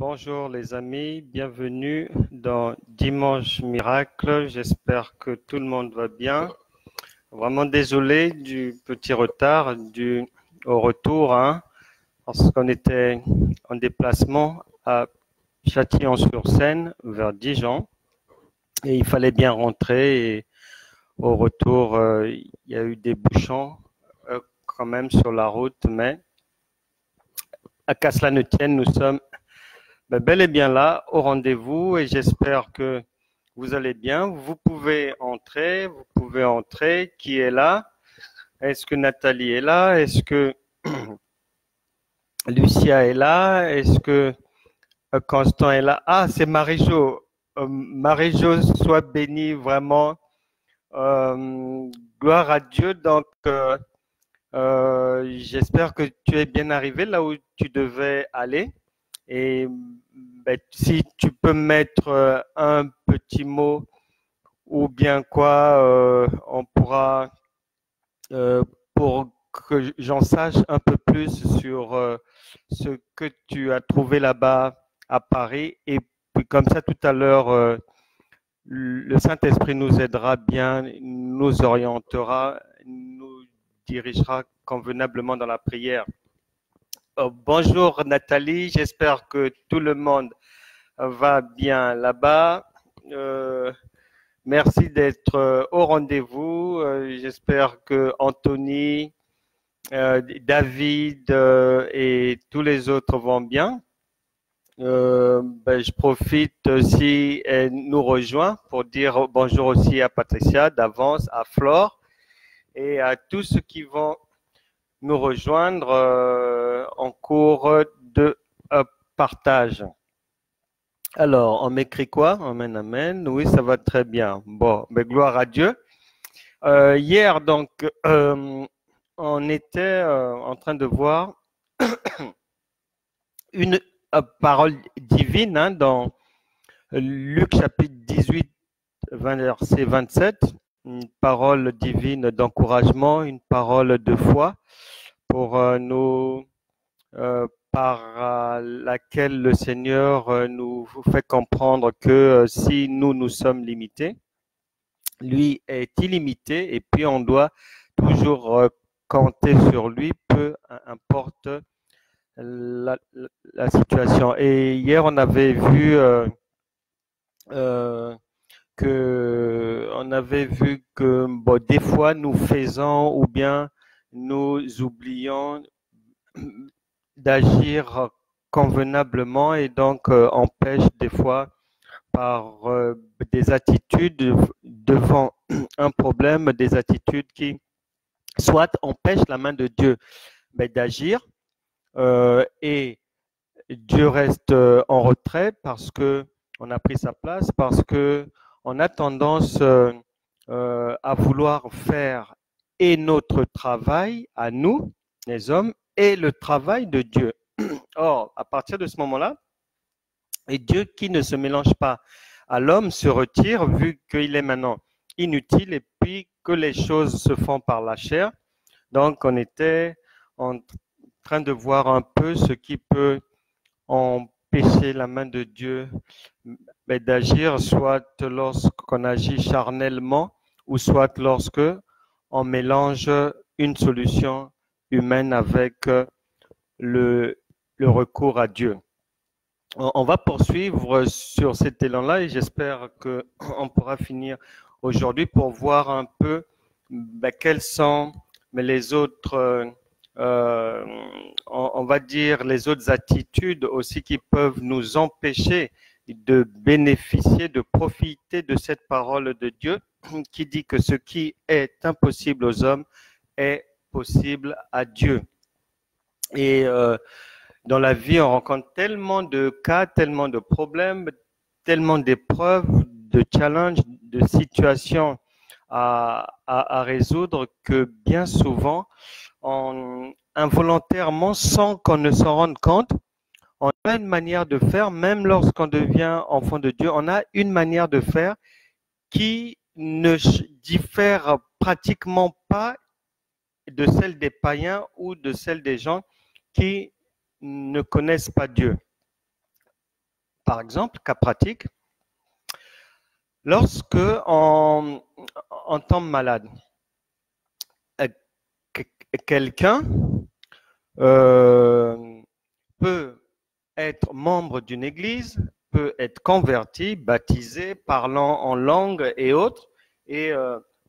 Bonjour les amis, bienvenue dans Dimanche Miracle. J'espère que tout le monde va bien. Vraiment désolé du petit retard au retour, parce qu'on était en déplacement à Châtillon-sur-Seine vers Dijon et il fallait bien rentrer. Et au retour, il y a eu des bouchons quand même sur la route, mais à qu'à cela ne tienne, nous sommes bel et bien là, au rendez-vous, et j'espère que vous allez bien. Vous pouvez entrer. Qui est là? Est-ce que Nathalie est là? Est-ce que Lucia est là? Est-ce que Constant est là? Ah, c'est Marie-Jo. Marie-Jo, sois bénie vraiment. Gloire à Dieu. Donc, j'espère que tu es bien arrivé là où tu devais aller. Et si tu peux mettre un petit mot ou bien quoi, on pourra, pour que j'en sache un peu plus sur ce que tu as trouvé là-bas à Paris. Et puis comme ça, tout à l'heure, le Saint-Esprit nous aidera bien, nous orientera, nous dirigera convenablement dans la prière. Bonjour Nathalie, j'espère que tout le monde va bien là-bas. Merci d'être au rendez-vous. J'espère que Anthony, David et tous les autres vont bien. Je profite si elle nous rejoint pour dire bonjour aussi à Patricia d'avance, à Flore et à tous ceux qui vont nous rejoindre en cours de partage. Alors, on m'écrit quoi? Amen, amen. Oui, ça va très bien. Bon, mais gloire à Dieu. Hier, donc, on était en train de voir une parole divine dans Luc chapitre 18, verset 27. Une parole divine d'encouragement, une parole de foi pour nous, par laquelle le Seigneur nous fait comprendre que si nous sommes limités, lui est illimité et puis on doit toujours compter sur lui, peu importe la situation. Et hier, on avait vu que bon, des fois nous faisons ou bien nous oublions d'agir convenablement et donc empêche des fois par des attitudes devant un problème, des attitudes qui soit empêchent la main de Dieu d'agir et Dieu reste en retrait parce que on a pris sa place, parce que on a tendance à vouloir faire et notre travail à nous, les hommes, et le travail de Dieu. Or, à partir de ce moment-là, et Dieu qui ne se mélange pas à l'homme se retire vu qu'il est maintenant inutile et puis que les choses se font par la chair. Donc, on était en train de voir un peu ce qui peut empêcher la main de Dieu d'agir, soit lorsqu'on agit charnellement ou soit lorsque on mélange une solution humaine avec le recours à Dieu. On va poursuivre sur cet élan-là et j'espère qu'on pourra finir aujourd'hui pour voir un peu quelles sont les autres, on va dire, les autres attitudes aussi qui peuvent nous empêcher de bénéficier, de profiter de cette parole de Dieu qui dit que ce qui est impossible aux hommes est possible à Dieu. Et dans la vie, on rencontre tellement de cas, tellement de problèmes, tellement d'épreuves, de challenges, de situations à résoudre que bien souvent, involontairement, sans qu'on ne s'en rende compte, on a une manière de faire, même lorsqu'on devient enfant de Dieu, on a une manière de faire qui ne diffère pratiquement pas de celle des païens ou de celle des gens qui ne connaissent pas Dieu. Par exemple, cas pratique, lorsque on tombe malade, quelqu'un peut être membre d'une église, peut être converti, baptisé, parlant en langue et autres, et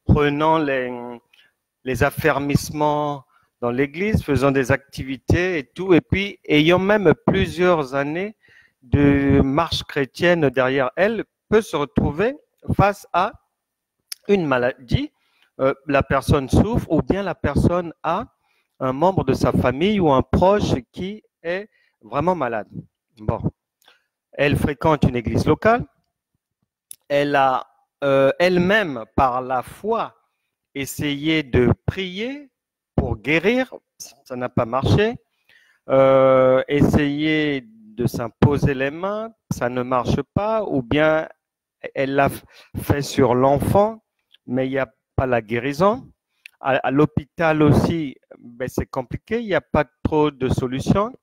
prenant les affermissements dans l'église, faisant des activités et tout, et puis ayant même plusieurs années de marche chrétienne derrière elle, peut se retrouver face à une maladie, la personne souffre ou bien la personne a un membre de sa famille ou un proche qui est vraiment malade. Bon, elle fréquente une église locale, elle a elle-même par la foi essayé de prier pour guérir, ça n'a pas marché, essayer de s'imposer les mains, ça ne marche pas, ou bien elle l'a fait sur l'enfant, mais il n'y a pas la guérison. À l'hôpital aussi, ben c'est compliqué, il n'y a pas trop de solutions,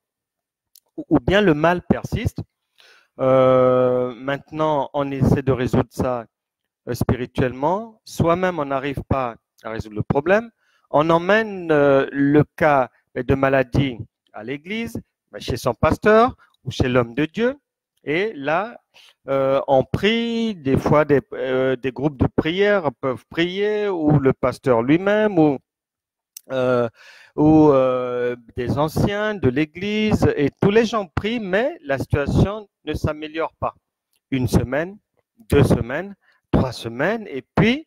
ou bien le mal persiste. Maintenant, on essaie de résoudre ça spirituellement, soi-même on n'arrive pas à résoudre le problème, on emmène le cas de maladie à l'église, chez son pasteur ou chez l'homme de Dieu, et là, on prie, des fois des groupes de prière peuvent prier, ou le pasteur lui-même, ou des anciens de l'église, et tous les gens prient, mais la situation ne s'améliore pas. Une semaine, 2 semaines, 3 semaines, et puis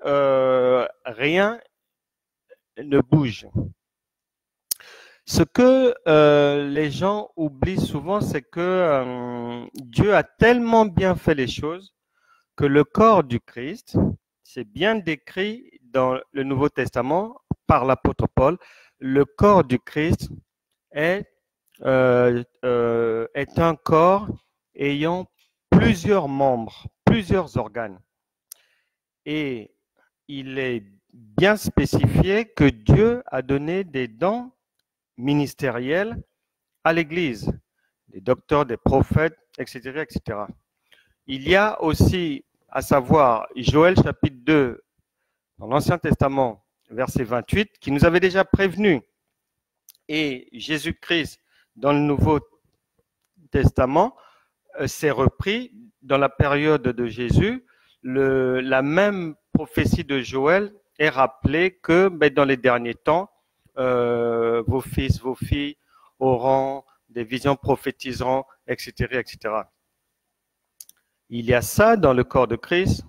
rien ne bouge. Ce que les gens oublient souvent, c'est que Dieu a tellement bien fait les choses que le corps du Christ, c'est bien décrit dans le Nouveau Testament par l'apôtre Paul, le corps du Christ est un corps ayant plusieurs membres, plusieurs organes. Et il est bien spécifié que Dieu a donné des dons ministériels à l'Église, des docteurs, des prophètes, etc., etc. Il y a aussi, à savoir, Joël chapitre 2, dans l'Ancien Testament, verset 28, qui nous avait déjà prévenu, et Jésus-Christ, dans le Nouveau Testament, s'est repris dans la période de Jésus. La même prophétie de Joël est rappelée que dans les derniers temps, vos fils, vos filles auront des visions, prophétiseront, etc., etc. Il y a ça dans le corps de Christ.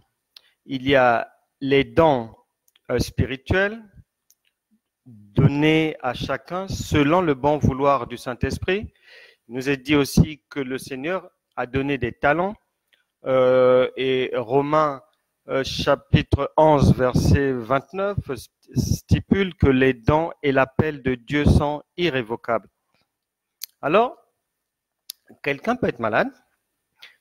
Il y a les dons spirituels donnés à chacun selon le bon vouloir du Saint-Esprit. Il nous est dit aussi que le Seigneur a donné des talents. Et Romains chapitre 11, verset 29 stipule que les dons et l'appel de Dieu sont irrévocables. Alors, quelqu'un peut être malade.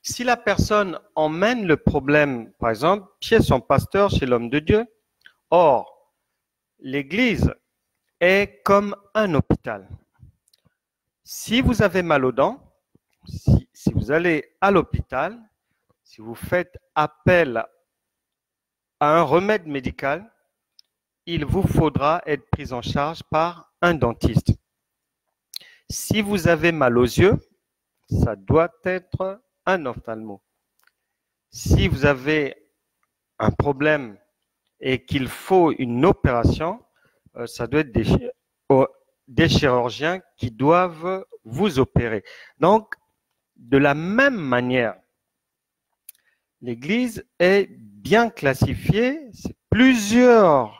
Si la personne emmène le problème, par exemple, chez son pasteur, chez l'homme de Dieu, or, l'Église est comme un hôpital. Si vous avez mal aux dents, si vous allez à l'hôpital, si vous faites appel à un remède médical, il vous faudra être pris en charge par un dentiste. Si vous avez mal aux yeux, ça doit être un ophtalmo. Si vous avez un problème et qu'il faut une opération, ça doit être des chirurgiens qui doivent vous opérer. Donc, de la même manière, l'Église est bien classifiée, c'est plusieurs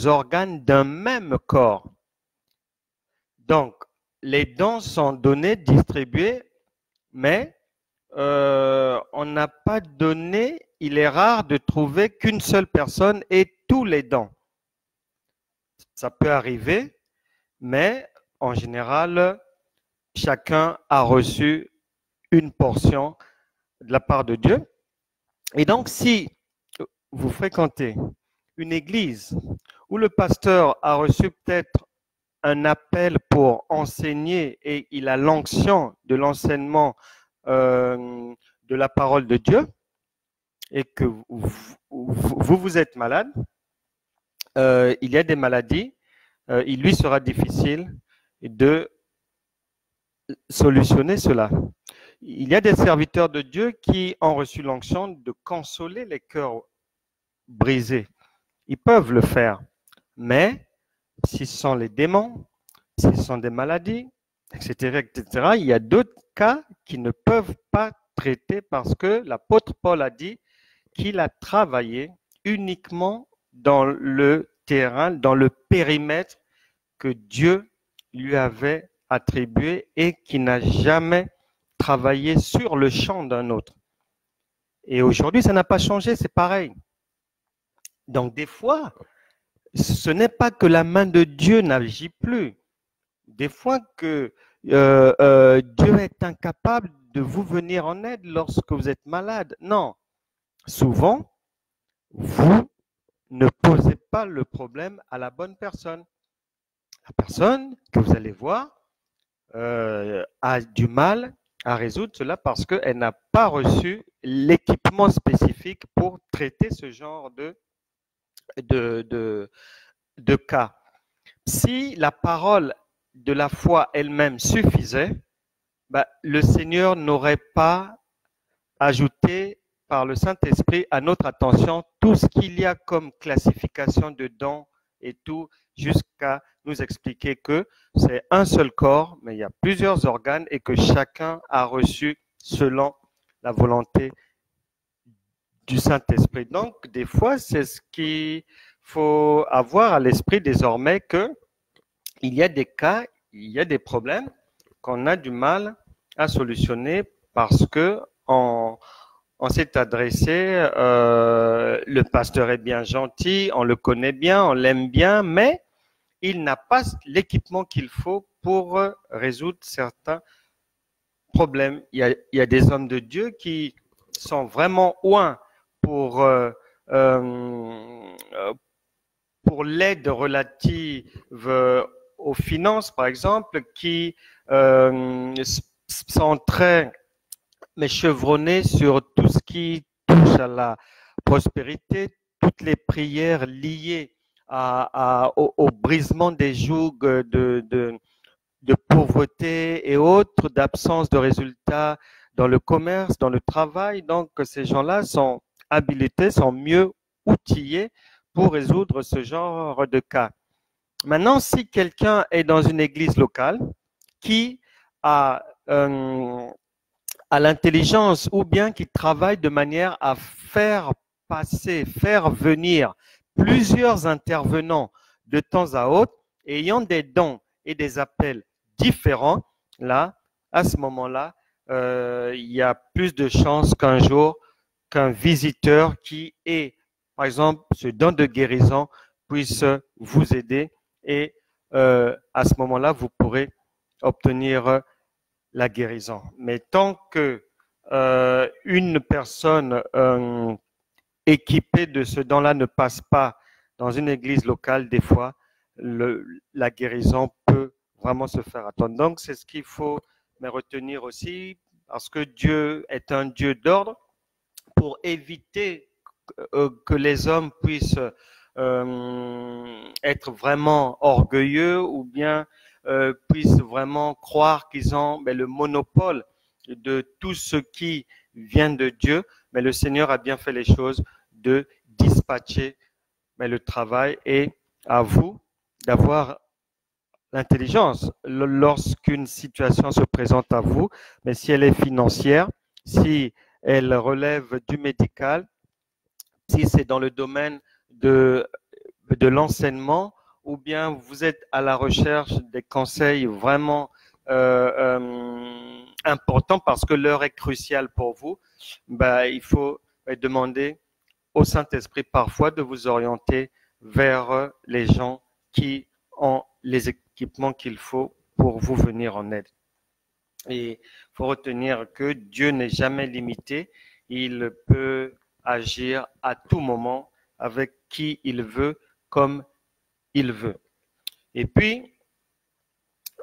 organes d'un même corps. Donc, les dons sont donnés, distribués, mais on n'a pas donné, il est rare de trouver qu'une seule personne ait tous les dons. Ça peut arriver, mais en général, chacun a reçu une portion de la part de Dieu. Et donc, si vous fréquentez une église où le pasteur a reçu peut-être un appel pour enseigner et il a l'onction de l'enseignement de la parole de Dieu et que vous êtes malade, il y a des maladies, il lui sera difficile de solutionner cela. Il y a des serviteurs de Dieu qui ont reçu l'onction de consoler les cœurs brisés. Ils peuvent le faire, mais si ce sont les démons, si ce sont des maladies, etc., etc., il y a d'autres cas qui ne peuvent pas traiter parce que l'apôtre Paul a dit qu'il a travaillé uniquement dans le terrain, dans le périmètre que Dieu lui avait attribué et qui n'a jamais travaillé sur le champ d'un autre. Et aujourd'hui, ça n'a pas changé, c'est pareil. Donc des fois, ce n'est pas que la main de Dieu n'agit plus. Des fois que Dieu est incapable de vous venir en aide lorsque vous êtes malade. Non. Souvent, vous ne posez pas le problème à la bonne personne. La personne que vous allez voir a du mal à résoudre cela parce qu'elle n'a pas reçu l'équipement spécifique pour traiter ce genre de cas. Si la parole de la foi elle-même suffisait, le Seigneur n'aurait pas ajouté par le Saint-Esprit à notre attention tout ce qu'il y a comme classification de dons et tout, jusqu'à nous expliquer que c'est un seul corps, mais il y a plusieurs organes et que chacun a reçu selon la volonté du Saint-Esprit. Donc, des fois, c'est ce qu'il faut avoir à l'esprit désormais, que il y a des cas, il y a des problèmes qu'on a du mal à solutionner parce que on s'est adressé, le pasteur est bien gentil, on le connaît bien, on l'aime bien, mais il n'a pas l'équipement qu'il faut pour résoudre certains problèmes. Il y a des hommes de Dieu qui sont vraiment oints pour l'aide relative aux finances, par exemple, qui sont très chevronnés sur tout ce qui touche à la prospérité, toutes les prières liées au brisement des jougs de pauvreté et autres, d'absence de résultats dans le commerce, dans le travail. Donc, ces gens-là sont habilités, sont mieux outillés pour résoudre ce genre de cas. Maintenant, si quelqu'un est dans une église locale qui a l'intelligence ou bien qui travaille de manière à faire passer, faire venir plusieurs intervenants de temps à autre, ayant des dons et des appels différents, là, à ce moment-là, il y a plus de chances qu'un jour, qu'un visiteur qui ait, par exemple, ce don de guérison puisse vous aider et à ce moment-là, vous pourrez obtenir la guérison. Mais tant que une personne équipée de ce don-là ne passe pas dans une église locale, des fois, la guérison peut vraiment se faire attendre. Donc, c'est ce qu'il faut retenir aussi, parce que Dieu est un Dieu d'ordre, pour éviter que les hommes puissent être vraiment orgueilleux ou bien puissent vraiment croire qu'ils ont le monopole de tout ce qui vient de Dieu. Mais le Seigneur a bien fait les choses de dispatcher le travail, et à vous d'avoir l'intelligence lorsqu'une situation se présente à vous, mais si elle est financière, si elle relève du médical, si c'est dans le domaine de l'enseignement, ou bien vous êtes à la recherche des conseils vraiment importants parce que l'heure est cruciale pour vous, il faut demander au Saint-Esprit parfois de vous orienter vers les gens qui ont les équipements qu'il faut pour vous venir en aide. Et il faut retenir que Dieu n'est jamais limité, il peut agir à tout moment avec qui il veut, comme il veut. Et puis,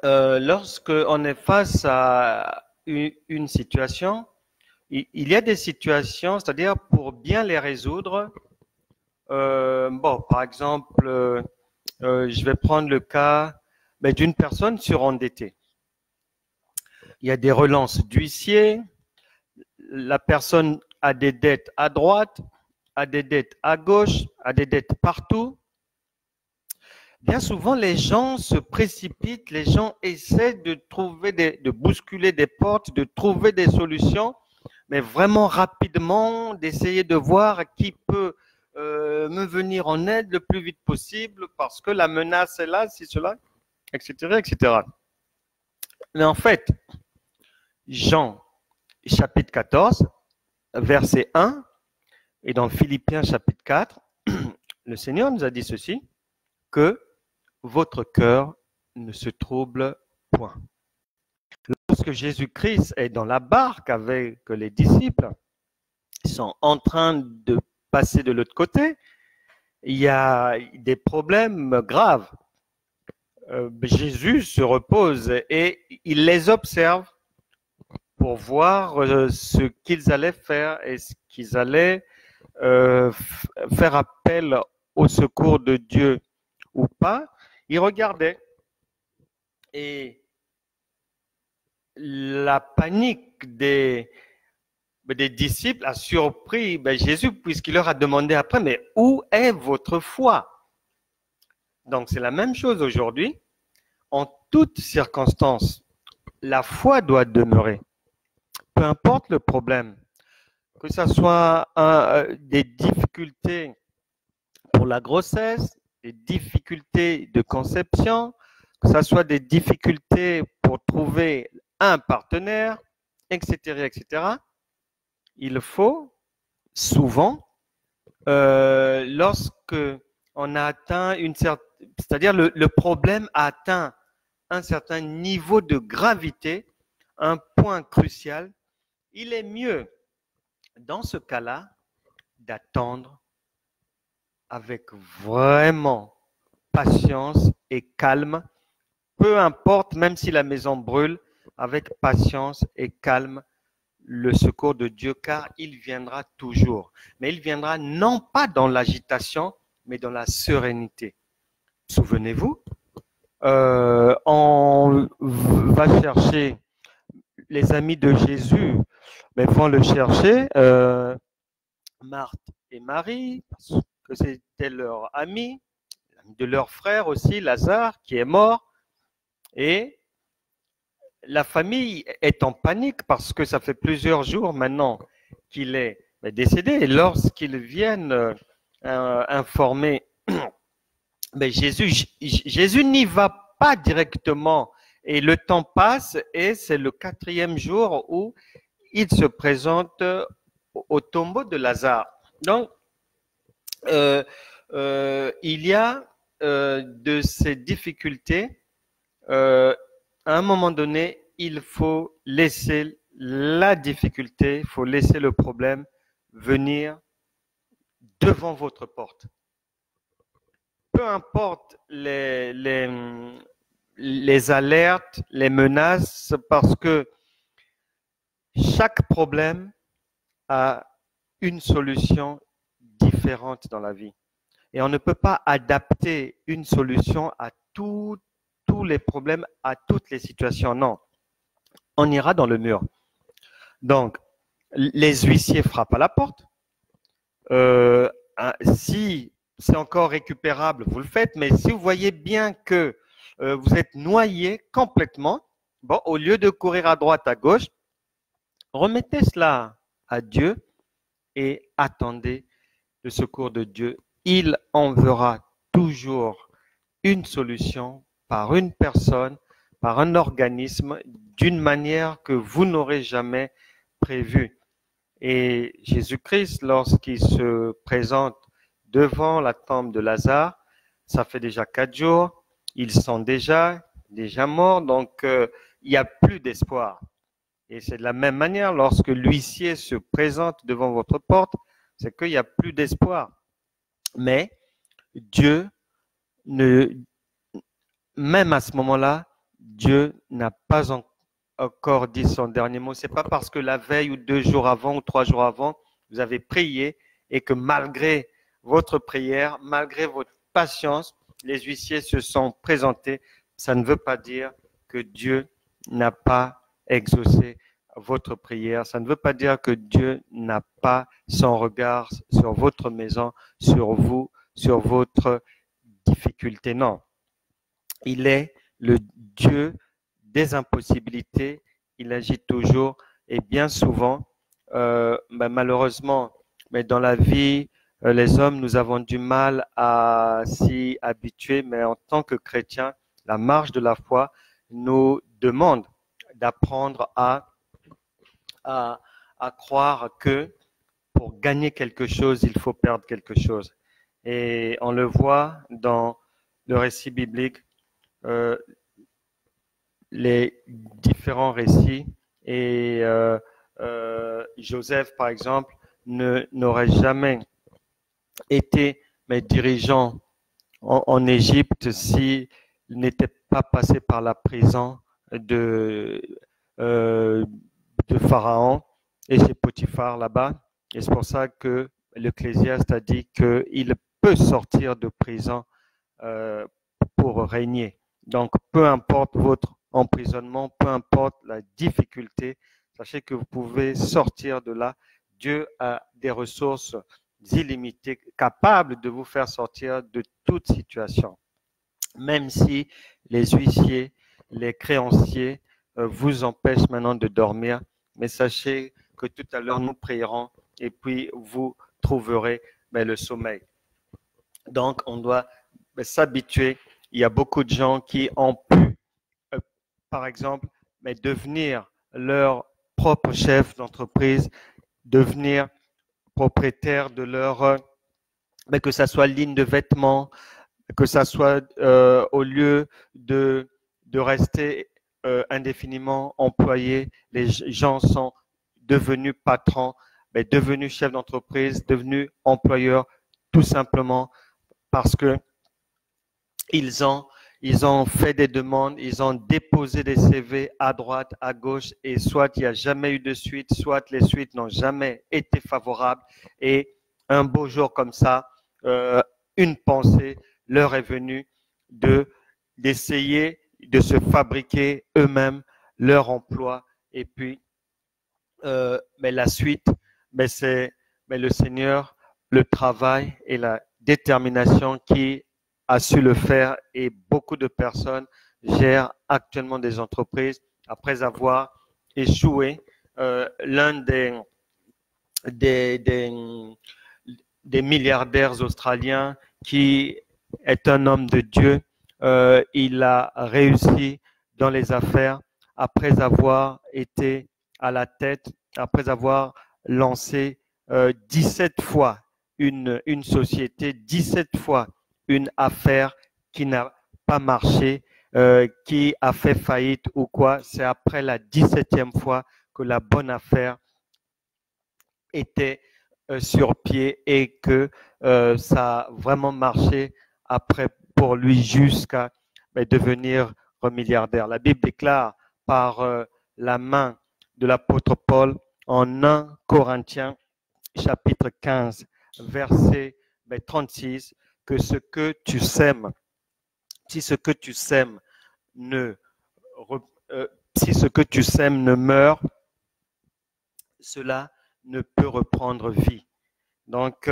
lorsqu'on est face à une situation, il y a des situations, c'est-à-dire pour bien les résoudre, par exemple, je vais prendre le cas d'une personne surendettée. Il y a des relances d'huissier, la personne a des dettes à droite, a des dettes à gauche, a des dettes partout. Bien souvent, les gens se précipitent, les gens essaient de bousculer des portes, de trouver des solutions, mais vraiment rapidement, d'essayer de voir qui peut me venir en aide le plus vite possible parce que la menace est là, c'est cela, etc., etc. Mais en fait, Jean, chapitre 14, verset 1, et dans Philippiens, chapitre 4, le Seigneur nous a dit ceci, que votre cœur ne se trouble point. Lorsque Jésus-Christ est dans la barque avec les disciples, ils sont en train de passer de l'autre côté, il y a des problèmes graves. Jésus se repose et il les observe pour voir ce qu'ils allaient faire et ce qu'ils allaient faire appel au secours de Dieu ou pas. Il regardait et la panique des disciples a surpris Jésus puisqu'il leur a demandé après, mais où est votre foi? Donc c'est la même chose aujourd'hui. En toutes circonstances, la foi doit demeurer. Peu importe le problème, que ce soit des difficultés pour la grossesse, des difficultés de conception, que ce soit des difficultés pour trouver un partenaire, etc., etc. Il faut souvent, lorsque on a atteint une certaine, c'est-à-dire le problème a atteint un certain niveau de gravité, un point crucial, il est mieux, dans ce cas-là, d'attendre avec vraiment patience et calme, peu importe, même si la maison brûle, avec patience et calme, le secours de Dieu, car il viendra toujours. Mais il viendra non pas dans l'agitation, mais dans la sérénité. Souvenez-vous, on va chercher les amis de Jésus, mais vont le chercher, Marthe et Marie, parce que c'était leur ami, de leur frère aussi, Lazare, qui est mort. Et la famille est en panique parce que ça fait plusieurs jours maintenant qu'il est décédé. Et lorsqu'ils viennent informer Jésus n'y va pas directement. Et le temps passe et c'est le 4e jour où il se présente au tombeau de Lazare. Donc, il y a de ces difficultés. À un moment donné, il faut laisser la difficulté, il faut laisser le problème venir devant votre porte. Peu importe les alertes, les menaces, parce que chaque problème a une solution différente dans la vie. Et on ne peut pas adapter une solution à tous les problèmes, à toutes les situations. Non, on ira dans le mur. Donc, les huissiers frappent à la porte. Si c'est encore récupérable, vous le faites, mais si vous voyez bien que vous êtes noyé complètement, bon, au lieu de courir à droite, à gauche, remettez cela à Dieu et attendez le secours de Dieu. Il enverra toujours une solution par une personne, par un organisme, d'une manière que vous n'aurez jamais prévue. Et Jésus-Christ, lorsqu'il se présente devant la tombe de Lazare, ça fait déjà 4 jours, ils sont déjà morts, donc il n'y a plus d'espoir. Et c'est de la même manière, lorsque l'huissier se présente devant votre porte, c'est qu'il n'y a plus d'espoir. Mais Dieu, même à ce moment-là, Dieu n'a pas encore dit son dernier mot. C'est pas parce que la veille ou 2 jours avant ou 3 jours avant, vous avez prié et que malgré votre prière, malgré votre patience, les huissiers se sont présentés. Ça ne veut pas dire que Dieu n'a pas exaucé votre prière. Ça ne veut pas dire que Dieu n'a pas son regard sur votre maison, sur vous, sur votre difficulté. Non. Il est le Dieu des impossibilités. Il agit toujours et bien souvent, malheureusement, mais dans la vie, les hommes, nous avons du mal à s'y habituer, mais en tant que chrétiens, la marche de la foi nous demande d'apprendre à croire que pour gagner quelque chose, il faut perdre quelque chose. Et on le voit dans le récit biblique, les différents récits. Et Joseph, par exemple, n'aurait jamais été dirigeant en Égypte s'il n'était pas passé par la prison de Pharaon et chez Potiphar là-bas. Et c'est pour ça que l'Ecclésiaste a dit qu'il peut sortir de prison pour régner. Donc, peu importe votre emprisonnement, peu importe la difficulté, sachez que vous pouvez sortir de là. Dieu a des ressources illimitées, capables de vous faire sortir de toute situation. Même si les huissiers, les créanciers vous empêchent maintenant de dormir, mais sachez que tout à l'heure nous prierons et puis vous trouverez le sommeil. Donc, on doit s'habituer. Il y a beaucoup de gens qui ont pu, par exemple, devenir leur propre chef d'entreprise, devenir propriétaire de leur, que ça soit ligne de vêtements, que ça soit au lieu de rester indéfiniment employés, les gens sont devenus patrons, devenus chefs d'entreprise, devenus employeurs, tout simplement parce que ils ont fait des demandes, ils ont déposé des CV à droite, à gauche, et soit il n'y a jamais eu de suite, soit les suites n'ont jamais été favorables. Et un beau jour comme ça, une pensée leur est venue d'essayer de se fabriquer eux-mêmes leur emploi. Et puis, mais la suite, c'est le Seigneur, le travail et la détermination qui a su le faire, et beaucoup de personnes gèrent actuellement des entreprises après avoir échoué. L'un des milliardaires australiens qui est un homme de Dieu, il a réussi dans les affaires après avoir été à la tête, après avoir lancé 17 fois une société, 17 fois une affaire qui n'a pas marché, qui a fait faillite ou quoi. C'est après la 17e fois que la bonne affaire était sur pied et que ça a vraiment marché après pour lui jusqu'à devenir milliardaire. La Bible déclare par la main de l'apôtre Paul en 1 Corinthiens chapitre 15 verset 36 que ce que tu sèmes, si ce que tu sèmes ne meurt, cela ne peut reprendre vie. Donc,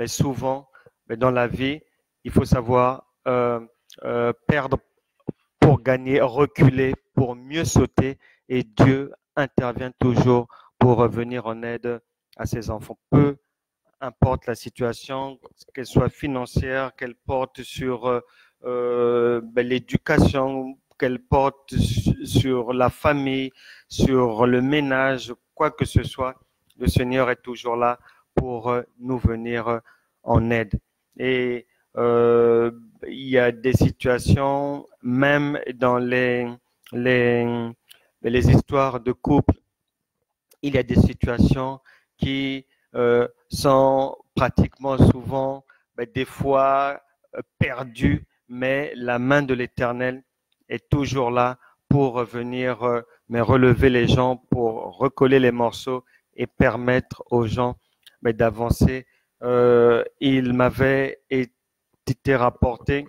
souvent, dans la vie, il faut savoir perdre pour gagner, reculer pour mieux sauter, et Dieu intervient toujours pour revenir en aide à ses enfants. Peu importe la situation, qu'elle soit financière, qu'elle porte sur l'éducation, qu'elle porte sur la famille, sur le ménage, quoi que ce soit, le Seigneur est toujours là pour nous venir en aide. Et il y a des situations, même dans les histoires de couple, il y a des situations qui sont pratiquement souvent, des fois perdues, mais la main de l'Éternel est toujours là pour venir mais relever les gens pour recoller les morceaux et permettre aux gens d'avancer. Il m'avait été rapporté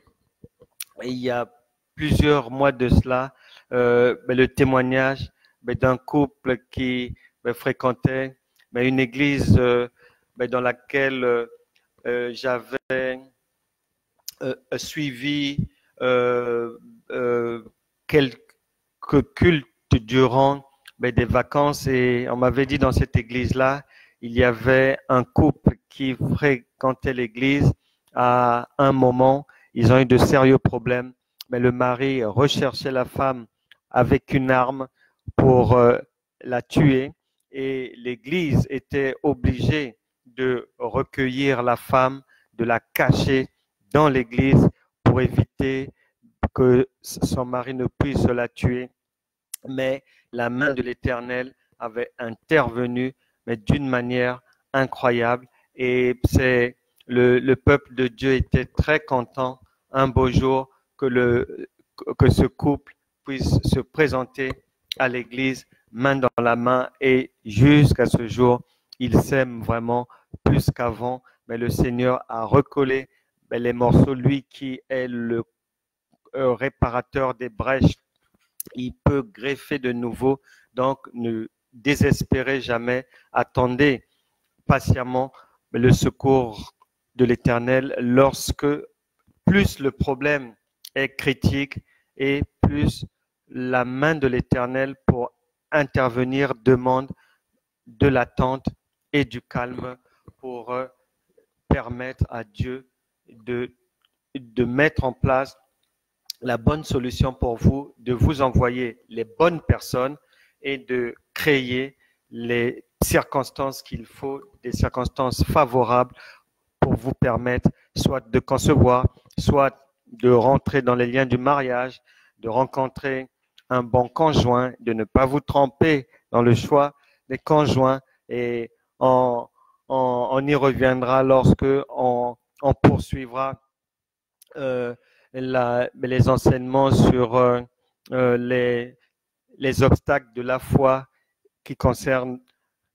il y a plusieurs mois de cela le témoignage d'un couple qui fréquentait une église dans laquelle j'avais suivi quelques cultes durant des vacances et on m'avait dit dans cette église-là, il y avait un couple qui fréquentait l'église à un moment. Ils ont eu de sérieux problèmes, mais le mari recherchait la femme avec une arme pour la tuer et l'église était obligée de recueillir la femme, de la cacher dans l'église pour éviter que son mari ne puisse la tuer. Mais la main de l'Éternel avait intervenu, mais d'une manière incroyable. Et c'est le peuple de Dieu était très content un beau jour que ce couple puisse se présenter à l'église main dans la main et jusqu'à ce jour, ils s'aiment vraiment plus qu'avant. Mais le Seigneur a recollé les morceaux, lui qui est le réparateur des brèches, il peut greffer de nouveau. Donc, ne désespérez jamais, attendez patiemment le secours de l'Éternel lorsque plus le problème est critique et plus la main de l'Éternel pour intervenir demande de l'attente et du calme pour permettre à Dieu de mettre en place la bonne solution pour vous, de vous envoyer les bonnes personnes et de créer les circonstances qu'il faut, des circonstances favorables pour vous permettre soit de concevoir, soit de rentrer dans les liens du mariage, de rencontrer un bon conjoint, de ne pas vous tromper dans le choix des conjoints et on y reviendra lorsque on poursuivra les enseignements sur les obstacles de la foi qui concernent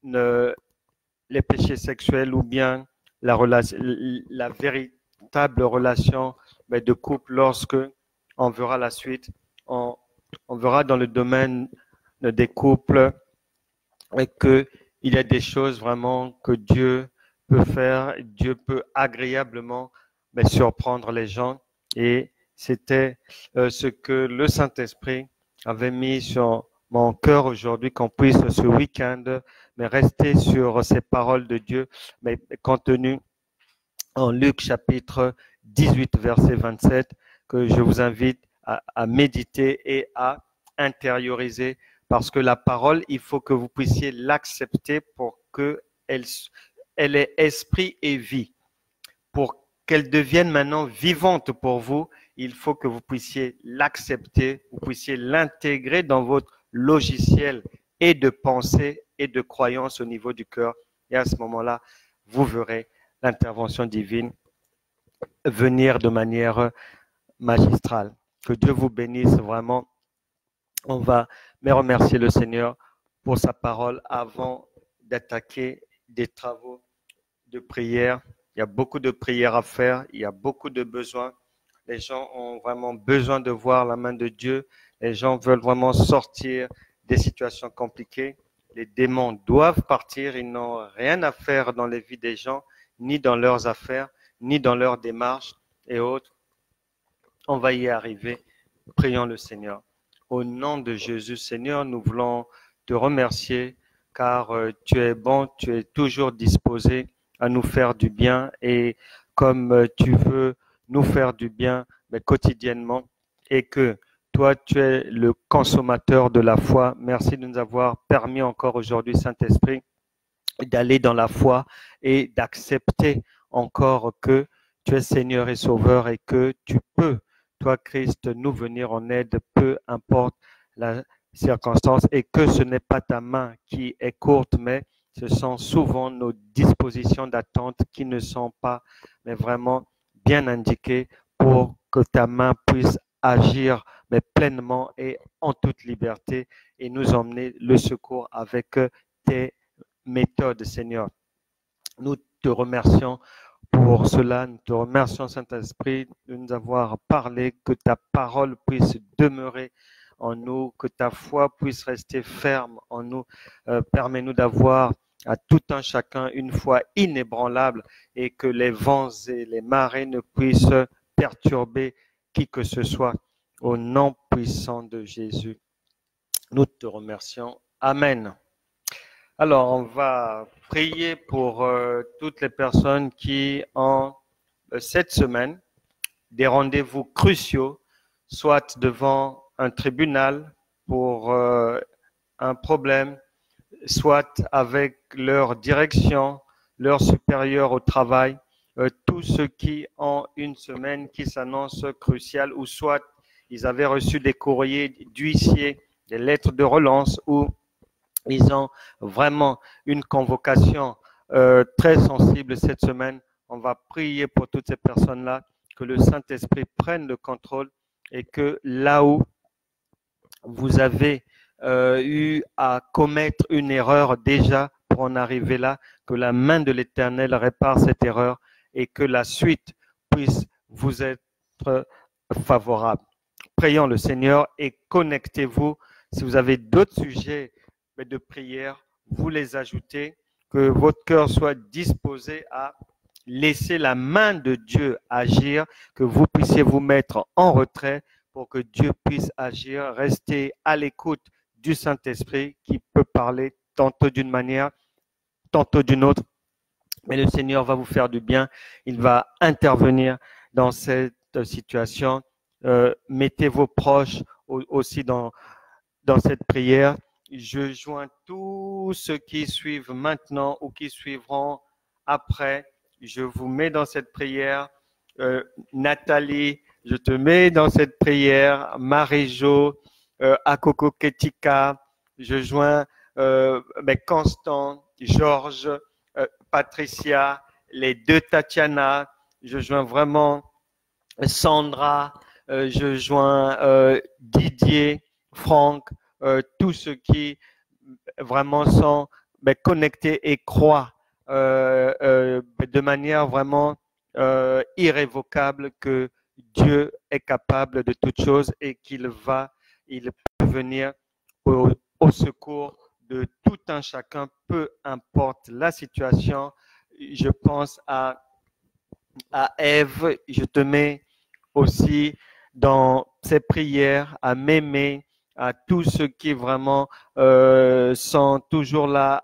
les péchés sexuels ou bien la véritable relation de couple lorsque on verra la suite. On verra dans le domaine des couples qu'il y a des choses vraiment que Dieu peut faire. Dieu peut agréablement surprendre les gens. Et c'était ce que le Saint-Esprit avait mis sur mon cœur aujourd'hui, qu'on puisse ce week-end rester sur ces paroles de Dieu, mais contenues en Luc chapitre 18, verset 27, que je vous invite à méditer et à intérioriser, parce que la parole, il faut que vous puissiez l'accepter pour qu'elle ait esprit et vie. Pour qu'elle devienne maintenant vivante pour vous, il faut que vous puissiez l'accepter, vous puissiez l'intégrer dans votre logiciel et de pensée et de croyance au niveau du cœur. Et à ce moment-là, vous verrez l'intervention divine venir de manière magistrale. Que Dieu vous bénisse vraiment. On va remercier le Seigneur pour sa parole avant d'attaquer des travaux de prière. Il y a beaucoup de prières à faire, il y a beaucoup de besoins. Les gens ont vraiment besoin de voir la main de Dieu. Les gens veulent vraiment sortir des situations compliquées. Les démons doivent partir. Ils n'ont rien à faire dans les vies des gens, ni dans leurs affaires, ni dans leurs démarches et autres. On va y arriver. Prions le Seigneur. Au nom de Jésus, Seigneur, nous voulons te remercier car tu es bon, tu es toujours disposé à nous faire du bien et comme tu veux nous faire du bien mais quotidiennement et que toi, tu es le consommateur de la foi. Merci de nous avoir permis encore aujourd'hui, Saint-Esprit, d'aller dans la foi et d'accepter encore que tu es Seigneur et Sauveur et que tu peux, toi Christ, nous venir en aide, peu importe la circonstance et que ce n'est pas ta main qui est courte, mais ce sont souvent nos dispositions d'attente qui ne sont pas, mais vraiment bien indiquées pour que ta main puisse agir, mais pleinement et en toute liberté et nous emmener le secours avec tes méthodes, Seigneur. Nous te remercions pour cela. Nous te remercions, Saint-Esprit, de nous avoir parlé, que ta parole puisse demeurer en nous, que ta foi puisse rester ferme en nous. Permets-nous d'avoir à tout un chacun une foi inébranlable et que les vents et les marées ne puissent perturber qui que ce soit. Au nom puissant de Jésus, nous te remercions. Amen. Alors, on va prier pour toutes les personnes qui ont cette semaine des rendez-vous cruciaux, soit devant un tribunal pour un problème, soit avec leur direction, leur supérieur au travail, tous ceux qui ont une semaine qui s'annonce cruciale, ou soit ils avaient reçu des courriers d'huissiers, des lettres de relance, ou ils ont vraiment une convocation très sensible cette semaine. On va prier pour toutes ces personnes-là, que le Saint-Esprit prenne le contrôle et que là où vous avez eu à commettre une erreur déjà pour en arriver là, que la main de l'Éternel répare cette erreur et que la suite puisse vous être favorable. Prions le Seigneur et connectez-vous. Si vous avez d'autres sujets de prière, vous les ajoutez, que votre cœur soit disposé à laisser la main de Dieu agir, que vous puissiez vous mettre en retrait pour que Dieu puisse agir. Restez à l'écoute du Saint-Esprit qui peut parler tantôt d'une manière, tantôt d'une autre. Mais le Seigneur va vous faire du bien. Il va intervenir dans cette situation. Mettez vos proches aussi dans cette prière. Je joins tous ceux qui suivent maintenant ou qui suivront après. Je vous mets dans cette prière. Nathalie, je te mets dans cette prière. Marie-Jo, Akoko Ketika, je joins Constant, Georges, Patricia, les deux Tatiana, je joins vraiment Sandra, je joins Didier, Franck, tous ceux qui vraiment sont connectés et croient de manière vraiment irrévocable que Dieu est capable de toutes choses et il peut venir au secours de tout un chacun, peu importe la situation. Je pense à Ève, je te mets aussi dans ces prières, à Mémé, à tous ceux qui vraiment sont toujours là.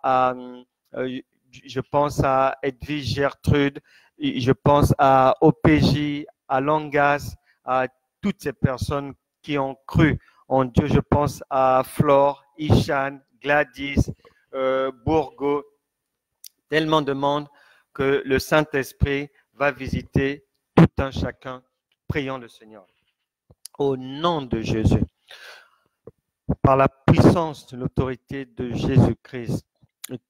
Je pense à Edwige Gertrude, je pense à OPJ, à Langas, à toutes ces personnes qui ont cru en Dieu. Je pense à Flore, Ishan, Gladys, Bourgo, tellement de monde que le Saint-Esprit va visiter tout un chacun. Prions le Seigneur. Au nom de Jésus, par la puissance de l'autorité de Jésus-Christ,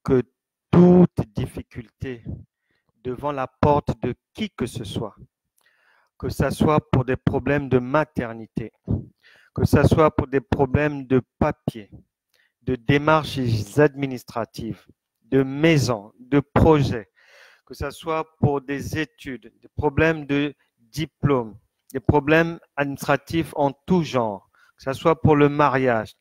que toute difficulté devant la porte de qui que ce soit pour des problèmes de maternité, que ce soit pour des problèmes de papier, de démarches administratives, de maison, de projets, que ce soit pour des études, des problèmes de diplôme, des problèmes administratifs en tout genre, que ce soit pour le mariage,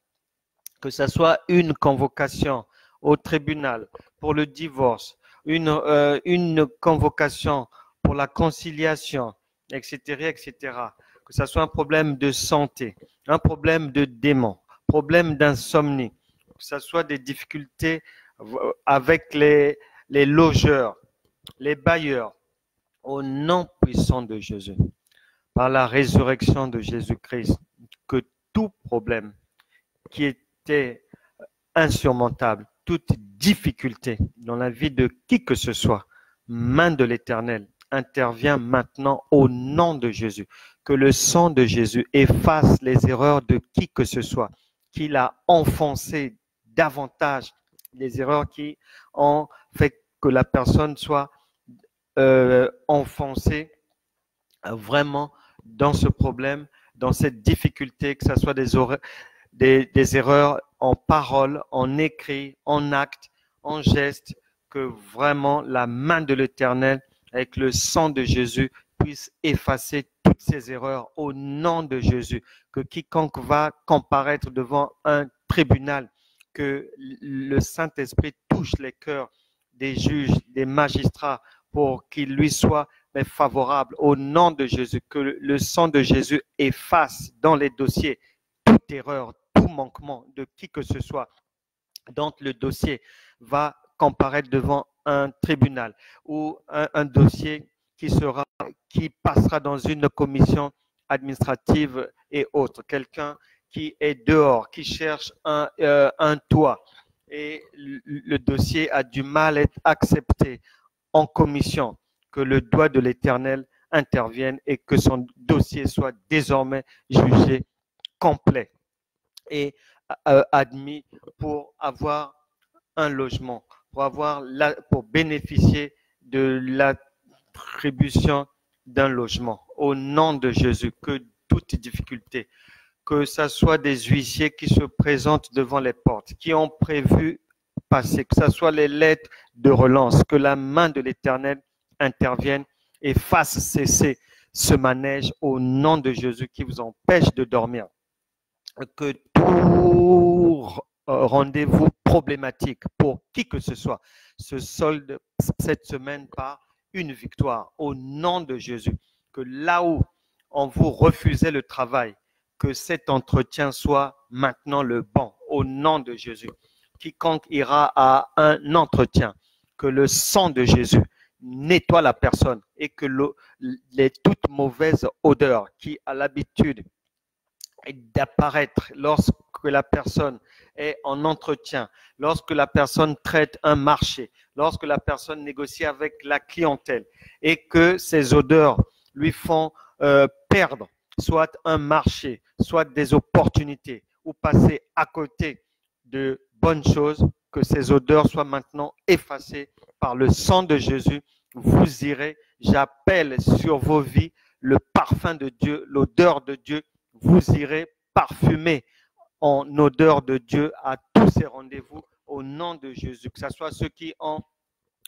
que ce soit une convocation au tribunal pour le divorce, une convocation pour la conciliation, etc., etc. Que ce soit un problème de santé, un problème de démon, problème d'insomnie, que ce soit des difficultés avec les logeurs, les bailleurs, au nom puissant de Jésus, par la résurrection de Jésus-Christ, que tout problème qui était insurmontable, toute difficulté dans la vie de qui que ce soit, main de l'Éternel, intervient maintenant au nom de Jésus. Que le sang de Jésus efface les erreurs de qui que ce soit, qu'il a enfoncé davantage les erreurs qui ont fait que la personne soit enfoncée vraiment dans ce problème, dans cette difficulté, que ce soit des erreurs en parole, en écrit, en acte, en geste, que vraiment la main de l'Éternel, avec le sang de Jésus, puisse effacer toutes ces erreurs au nom de Jésus. Que quiconque va comparaître devant un tribunal, que le Saint-Esprit touche les cœurs des juges, des magistrats, pour qu'il lui soit favorable au nom de Jésus. Que le sang de Jésus efface dans les dossiers toute erreur, tout manquement de qui que ce soit. Donc le dossier va comparaître devant un tribunal ou un dossier qui passera dans une commission administrative et autres. Quelqu'un qui est dehors, qui cherche un toit et le dossier a du mal à être accepté en commission, que le doigt de l'Éternel intervienne et que son dossier soit désormais jugé complet et admis pour avoir un logement, pour bénéficier de l'attribution d'un logement. Au nom de Jésus, que toute difficulté, que ce soit des huissiers qui se présentent devant les portes, qui ont prévu passer, que ce soit les lettres de relance, que la main de l'Éternel intervienne et fasse cesser ce manège au nom de Jésus qui vous empêche de dormir. Que tout rendez-vous problématique pour qui que ce soit se solde cette semaine par une victoire au nom de Jésus. Que là où on vous refusait le travail, que cet entretien soit maintenant le bon au nom de Jésus. Quiconque ira à un entretien, que le sang de Jésus nettoie la personne et que toute mauvaise odeur qui a l'habitude d'apparaître lorsque la personne est en entretien, lorsque la personne traite un marché, lorsque la personne négocie avec la clientèle et que ces odeurs lui font perdre soit un marché, soit des opportunités ou passer à côté de bonnes choses, que ces odeurs soient maintenant effacées par le sang de Jésus. Vous irez, j'appelle sur vos vies le parfum de Dieu, l'odeur de Dieu. Vous irez parfumer en odeur de Dieu à tous ces rendez-vous au nom de Jésus. Que ce soit ceux qui ont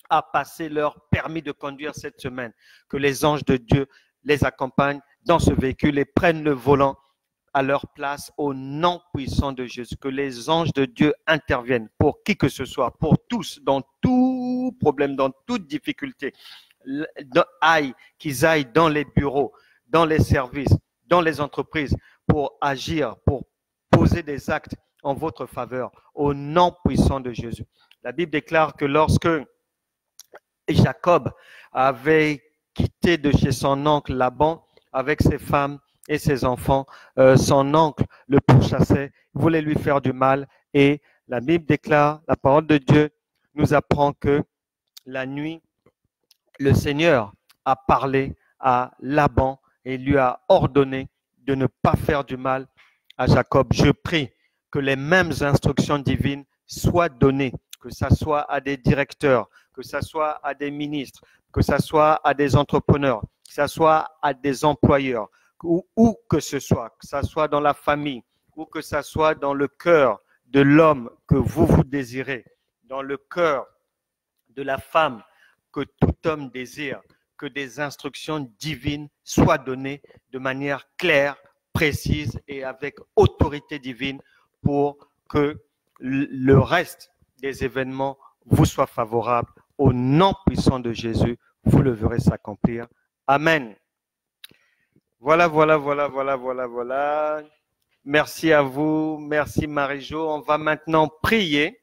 à passer leur permis de conduire cette semaine, que les anges de Dieu les accompagnent dans ce véhicule et prennent le volant à leur place au nom puissant de Jésus. Que les anges de Dieu interviennent pour qui que ce soit, pour tous, dans tout problème, dans toute difficulté. Qu'ils aillent dans les bureaux, dans les services, dans les entreprises pour agir, pour poser des actes en votre faveur au nom puissant de Jésus. La Bible déclare que lorsque Jacob avait quitté de chez son oncle Laban avec ses femmes et ses enfants, son oncle le pourchassait, voulait lui faire du mal et la Bible déclare, la parole de Dieu nous apprend que la nuit, le Seigneur a parlé à Laban et lui a ordonné de ne pas faire du mal à Jacob. Je prie que les mêmes instructions divines soient données, que ce soit à des directeurs, que ce soit à des ministres, que ce soit à des entrepreneurs, que ce soit à des employeurs, où que ce soit dans la famille, ou que ce soit dans le cœur de l'homme que vous désirez, dans le cœur de la femme que tout homme désire, que des instructions divines soient données de manière claire, précise et avec autorité divine pour que le reste des événements vous soit favorable. Au nom puissant de Jésus, vous le verrez s'accomplir. Amen. Voilà. Merci à vous. Merci Marie-Jo. On va maintenant prier.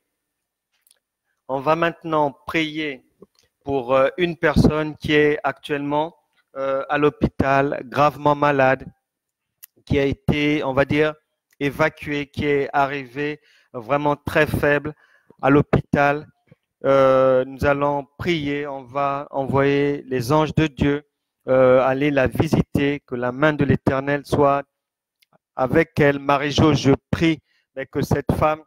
Pour une personne qui est actuellement à l'hôpital, gravement malade, qui a été, on va dire, évacué, qui est arrivé vraiment très faible à l'hôpital. Nous allons prier, on va envoyer les anges de Dieu aller la visiter, que la main de l'Éternel soit avec elle. Marie-Jo, je prie que cette femme,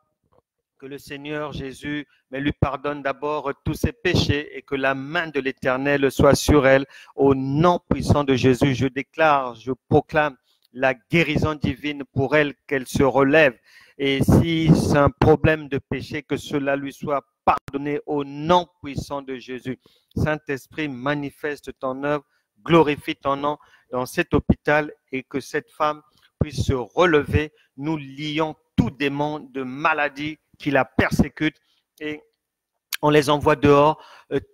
que le Seigneur Jésus lui pardonne d'abord tous ses péchés et que la main de l'Éternel soit sur elle. Au nom puissant de Jésus, je déclare, je proclame la guérison divine pour elle, qu'elle se relève Et si c'est un problème de péché, que cela lui soit pardonné au nom puissant de Jésus. Saint-Esprit, manifeste ton œuvre, glorifie ton nom dans cet hôpital et que cette femme puisse se relever. Nous lions tout démon de maladie qui la persécute et on les envoie dehors.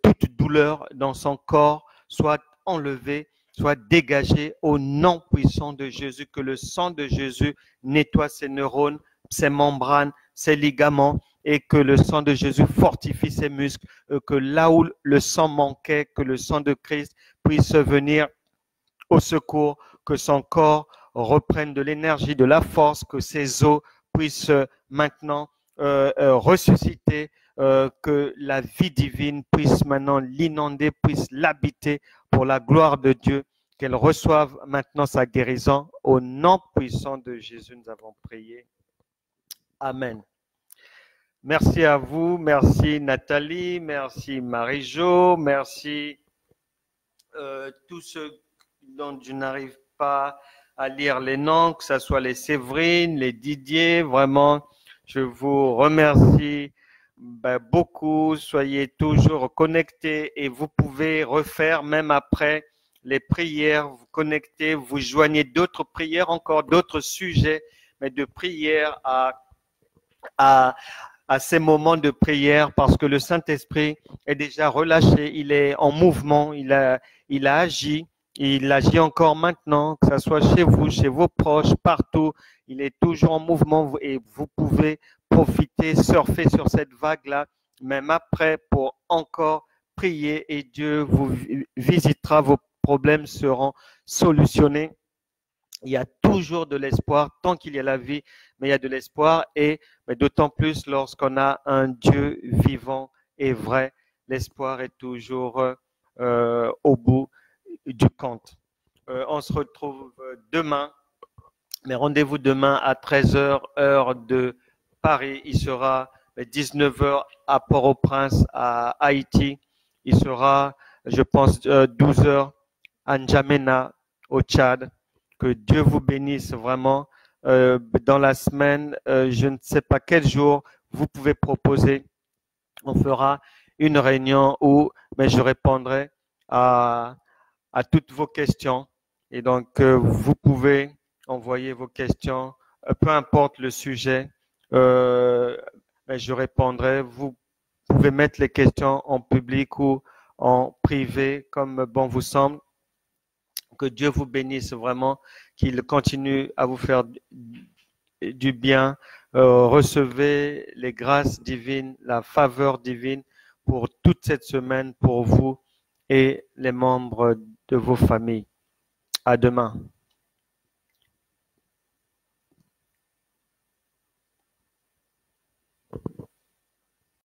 Toute douleur dans son corps soit enlevée, soit dégagée au nom puissant de Jésus. Que le sang de Jésus nettoie ses neurones, ses membranes, ses ligaments et que le sang de Jésus fortifie ses muscles. Que là où le sang manquait, que le sang de Christ puisse venir au secours, que son corps reprenne de l'énergie, de la force, que ses os puissent maintenant ressusciter, que la vie divine puisse maintenant l'inonder, puisse l'habiter pour la gloire de Dieu, qu'elle reçoive maintenant sa guérison. Au nom puissant de Jésus, nous avons prié. Amen. Merci à vous, merci Nathalie, merci Marie-Jo, merci tous ceux dont je n'arrive pas à lire les noms, que ce soit les Séverine, les Didier, vraiment, je vous remercie beaucoup. Soyez toujours connectés et vous pouvez refaire même après les prières, vous connectez, vous joignez d'autres prières, encore d'autres sujets, mais de prière à ces moments de prière parce que le Saint-Esprit est déjà relâché, il est en mouvement, il a agi. Il agit encore maintenant, que ce soit chez vous, chez vos proches, partout. Il est toujours en mouvement et vous pouvez profiter, surfer sur cette vague-là, même après, pour encore prier et Dieu vous visitera, vos problèmes seront solutionnés. Il y a toujours de l'espoir, tant qu'il y a la vie, mais il y a de l'espoir et d'autant plus lorsqu'on a un Dieu vivant et vrai, l'espoir est toujours au bout du compte. On se retrouve demain, mais rendez-vous demain à 13h, heure de Paris. Il sera 19h à Port-au-Prince, à Haïti. Il sera, je pense, 12h à N'Djamena, au Tchad. Que Dieu vous bénisse vraiment. Dans la semaine, je ne sais pas quel jour vous pouvez proposer. On fera une réunion où je répondrai à toutes vos questions. Et donc, vous pouvez envoyer vos questions, peu importe le sujet, je répondrai. Vous pouvez mettre les questions en public ou en privé, comme bon vous semble. Que Dieu vous bénisse vraiment, qu'il continue à vous faire du bien. Recevez les grâces divines, la faveur divine pour toute cette semaine, pour vous et les membres de vos familles. À demain.